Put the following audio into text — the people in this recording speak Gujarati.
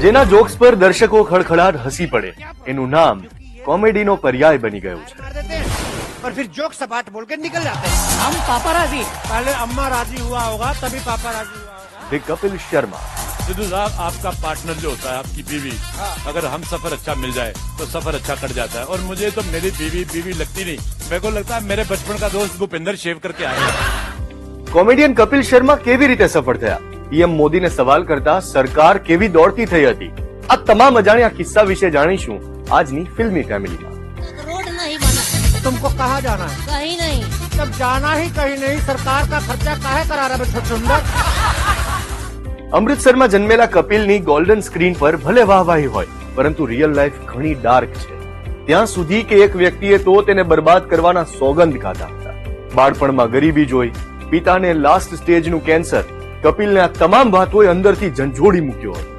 જેના જોક્સ પર દર્શકો ખડખડાટ હસી પડે એનું નામ કોમેડીનો પર્યાય બની ગયું છે। मार देते हैं और फिर जोक सपाट बोल के निकल जाते हैं। हम पापा पहले अम्मा राजी हुआ होगा तभी पापा राजी हुआ होगा। द कपिल शर्मा। सिद्धू साहब, आपका पार्टनर जो होता है, आपकी बीवी, अगर हम सफर अच्छा मिल जाए तो सफर अच्छा कट जाता है। और मुझे तो मेरी बीवी लगती नहीं, मेरे को लगता है मेरे बचपन का दोस्त भूपेंद्र शेव करके आया। કોમેડિયન કપિલ શર્મા કેવી રીતે સફળ થયા? પીએમ મોદીને સવાલ કરતા સરકાર કેવી દોડતી થઈ હતી? આ તમામ અજાણ્યા કિસ્સા વિશે જાણીશું આજની ફિલ્મી ફેમિલીમાં। रोड नहीं बना, तुमको कहाँ जाना है? कहीं नहीं। जब जाना ही कहीं नहीं, सरकार का खर्चा काहे करा रहा है सुंदर? અમૃતસરમાં જન્મેલા કપિલની ગોલ્ડન સ્ક્રીન પર ભલે વાહવાહી હોય, પરંતુ રિયલ લાઈફ ઘણી ડાર્ક છે। ત્યાં સુધી કે એક વ્યક્તિએ તો તેને બરબાદ કરવાના સોગંદ ખાધા હતા। બાળપણમાં ગરીબી જોઈ, પિતાને લાસ્ટ સ્ટેજનું કેન્સર, કપિલને આ તમામ વાતોએ અંદરથી ઝંઝોડી મૂક્યો હતો।